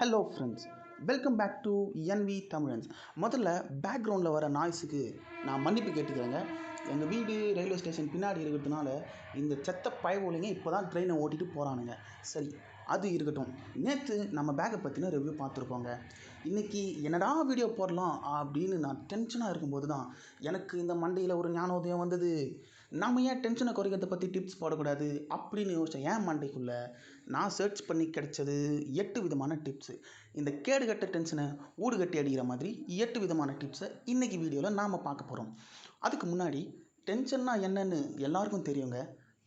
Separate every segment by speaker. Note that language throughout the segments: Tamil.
Speaker 1: Hello friends, welcome back to NV Tamilans. முதல்ல பேக்ரவுண்டில் வர நாய்ஸுக்கு நான் மன்னிப்பு கேட்டுக்கிறேங்க. எங்கள் வீடு ரயில்வே ஸ்டேஷன் பின்னாடி இருக்கிறதுனால இந்த செத்த பயவோலிங்க இப்போ தான் ட்ரெயினை ஓட்டிகிட்டு போகிறானுங்க. சரி, அது இருக்கட்டும். நேற்று நம்ம பேக்கை பற்றின ரிவ்யூ பார்த்துருக்கோங்க. இன்றைக்கி என்னடா வீடியோ போடலாம் அப்படின்னு நான் டென்ஷனாக இருக்கும்போது தான் எனக்கு இந்த மண்டையில் ஒரு ஞானோதயம் வந்தது. நம்ம ஏன் டென்ஷனை குறைக்கிறத பற்றி டிப்ஸ் போடக்கூடாது அப்படின்னு யோசிச்சேன். ஏன் மண்டைக்குள்ளே நான் சர்ச் பண்ணி கிடைச்சது 8 விதமான டிப்ஸு. இந்த கேடு கட்ட டென்ஷனை ஊடு கட்டி அடிக்கிற மாதிரி 8 விதமான டிப்ஸை இன்றைக்கி வீடியோவில் நாம் பார்க்க போகிறோம். அதுக்கு முன்னாடி டென்ஷன்னா என்னன்னு எல்லாருக்கும் தெரியுங்க.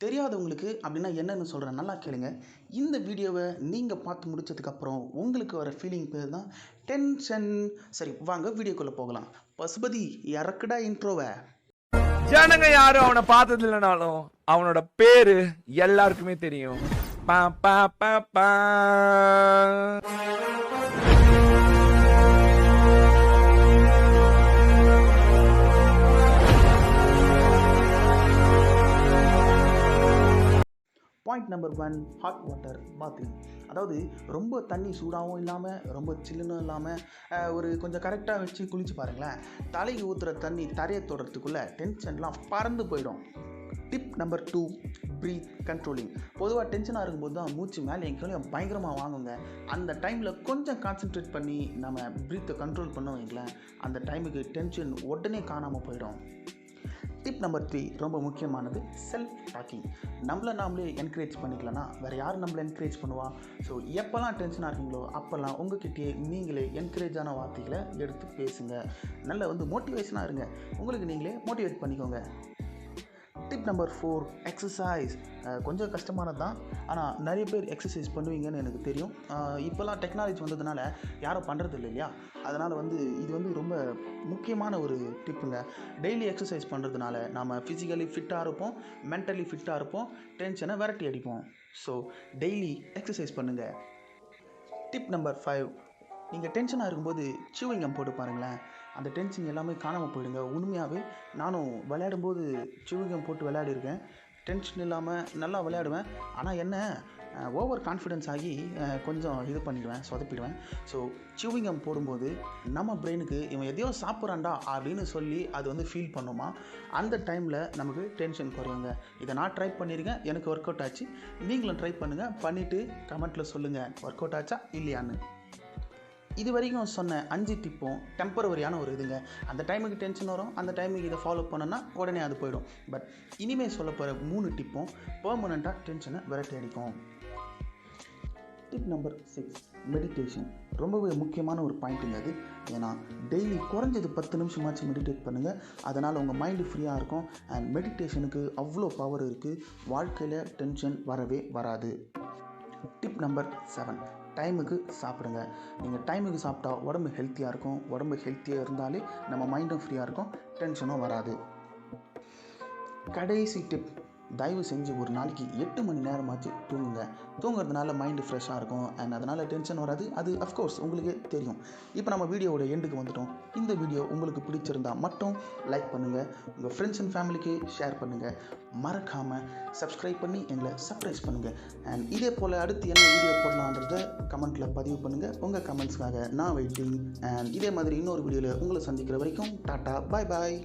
Speaker 1: தெரியாதவங்களுக்கு அப்படின்னா என்னன்னு சொல்கிறேன், நல்லா கேளுங்க. இந்த வீடியோவை நீங்கள் பார்த்து முடித்ததுக்கப்புறம் உங்களுக்கு வர ஃபீலிங் பேர் தான் டென்ஷன். சரி, வாங்க வீடியோக்குள்ளே போகலாம். பசுபதி, இறக்குடா இன்ட்ரோவை.
Speaker 2: ஜனங்க யாரும் அவனை பார்த்தது இல்லைனாலும் அவனோட பேரு எல்லாருக்குமே தெரியும். பா பா பா பா.
Speaker 1: Point number 1, hot water bathing. அதாவது ரொம்ப தண்ணி சூடாகவும் இல்லாமல் ரொம்ப சில்லுன்னு இல்லாமல் ஒரு கொஞ்சம் கரெக்டாக வச்சு குளிச்சு பாருங்களேன். தலைக்கு ஊற்றுற தண்ணி தரையை தொடுறதுக்குள்ளே டென்ஷன்லாம் பறந்து போயிடும். Tip number 2, breath controlling. பொதுவாக டென்ஷனாக இருக்கும்போது தான் மூச்சு மேலே எங்கேயும் பயங்கரமாக வாங்குங்க. அந்த டைமில் கொஞ்சம் கான்சென்ட்ரேட் பண்ணி நம்ம ப்ரீத்தை கண்ட்ரோல் பண்ண வைங்களேன். அந்த டைமுக்கு டென்ஷன் உடனே காணாமல் போயிடும். டிப் நம்பர் 3 ரொம்ப முக்கியமானது, செல்ஃப் டாக்கிங். நம்மளை நாமளே என்கரேஜ் பண்ணிக்கலன்னா வேறு யார் நம்மளை என்கரேஜ் பண்ணுவா? ஸோ எப்போல்லாம் டென்ஷனாக இருக்கீங்களோ அப்போல்லாம் உங்கள்கிட்டயே நீங்களே என்கரேஜான வார்த்தைகளை எடுத்து பேசுங்க. நல்ல மோட்டிவேஷனாக இருங்க. உங்களுக்கு நீங்களே மோட்டிவேட் பண்ணிக்கோங்க. Tip number 4, exercise. கொஞ்சம் கஷ்டமானது தான், ஆனால் நிறைய பேர் எக்ஸசைஸ் பண்ணுவீங்கன்னு எனக்கு தெரியும். இப்போல்லாம் டெக்னாலஜி வந்ததுனால யாரும் பண்ணுறது இல்லை இல்லையா? அதனால் இது ரொம்ப முக்கியமான ஒரு டிப்புங்க. டெய்லி எக்ஸசைஸ் பண்ணுறதுனால நாம் ஃபிசிக்கலி ஃபிட்டாக இருப்போம், மென்டலி ஃபிட்டாக இருப்போம், டென்ஷனை விரட்டி அடிப்போம். ஸோ டெய்லி எக்ஸசைஸ் பண்ணுங்கள். டிப் நம்பர் 5, நீங்கள் டென்ஷனாக இருக்கும்போது சியூவிங் கம் போட்டு பாருங்களேன். அந்த டென்ஷன் எல்லாமே காணாமல் போயிடுங்க. உண்மையாகவே நானும் விளையாடும்போது சியூவிங் கம் போட்டு விளையாடிருக்கேன். டென்ஷன் இல்லாமல் நல்லா விளையாடுவேன். ஆனால் என்ன ஓவர் கான்ஃபிடென்ஸ் ஆகி கொஞ்சம் இது பண்ணிடுவேன், சொதப்பிடுவேன். ஸோ சியூவிங் கம் போடும்போது நம்ம பிரெயினுக்கு இவன் எதையோ சாப்பிட்றான்டா அப்படின்னு சொல்லி அது ஃபீல் பண்ணுமா. அந்த டைமில் நமக்கு டென்ஷன் குறையுங்க. இதை நான் ட்ரை பண்ணியிருக்கேன், எனக்கு ஒர்க் அவுட் ஆச்சு. நீங்களும் ட்ரை பண்ணுங்கள், பண்ணிவிட்டு கமெண்ட்டில் சொல்லுங்கள் ஒர்க் அவுட் ஆச்சா இல்லையான்னு. இது வரைக்கும் சொன்ன 5 டிப்பும் டெம்பரவரியான ஒரு இதுங்க. அந்த டைமுக்கு டென்ஷன் வரும், அந்த டைமுக்கு இதை ஃபாலோ பண்ணோன்னா உடனே அது போயிடும். பட் இனிமேல் சொல்ல போகிற 3 டிப்பும் பெர்மனண்ட்டாக டென்ஷனை விரட்டி அடிக்கும். Tip number 6, meditation. ரொம்பவே முக்கியமான ஒரு பாயிண்ட்டுங்க அது. ஏன்னா டெய்லி குறைஞ்சது 10 நிமிஷமாச்சு மெடிடேட் பண்ணுங்கள். அதனால் உங்கள் மைண்டு ஃப்ரீயாக இருக்கும். அண்ட் மெடிடேஷனுக்கு அவ்வளோ பவர் இருக்குது. வாழ்க்கையில் டென்ஷன் வரவே வராது. டிப் நம்பர் 7, டைமுக்கு சாப்பிடுங்க. நீங்கள் டைமுக்கு சாப்பிட்டா உடம்பு ஹெல்த்தியாக இருக்கும். உடம்பு ஹெல்த்தியாக இருந்தாலே நம்ம மைண்டும் ஃப்ரீயாக இருக்கும், டென்ஷனும் வராது. கடைசி டிப், தயவு செஞ்சு ஒரு நாளைக்கு 8 மணி நேரமாச்சு தூங்குங்க. தூங்குறதுனால மைண்டு ஃப்ரெஷ்ஷாக இருக்கும் அண்ட் அதனால் டென்ஷன் வராது. அது அஃப்கோர்ஸ் உங்களுக்கே தெரியும். இப்போ நம்ம வீடியோவோட எண்டுக்கு வந்துட்டோம். இந்த வீடியோ உங்களுக்கு பிடிச்சிருந்தால் மட்டும் லைக் பண்ணுங்கள், உங்கள் ஃப்ரெண்ட்ஸ் அண்ட் ஃபேமிலிக்கு ஷேர் பண்ணுங்கள். மறக்காமல் சப்ஸ்கிரைப் பண்ணி எங்களை சர்ப்ரைஸ் பண்ணுங்கள். அண்ட் இதே போல் அடுத்து என்ன வீடியோ போடலான்றதை கமெண்ட்டில் பதிவு பண்ணுங்கள். உங்கள் கமெண்ட்ஸ்க்காக நான் வெயிட்டிங். அண்ட் இதே மாதிரி இன்னொரு வீடியோவில் உங்களை சந்திக்கிற வரைக்கும் டாட்டா, பாய் பாய்.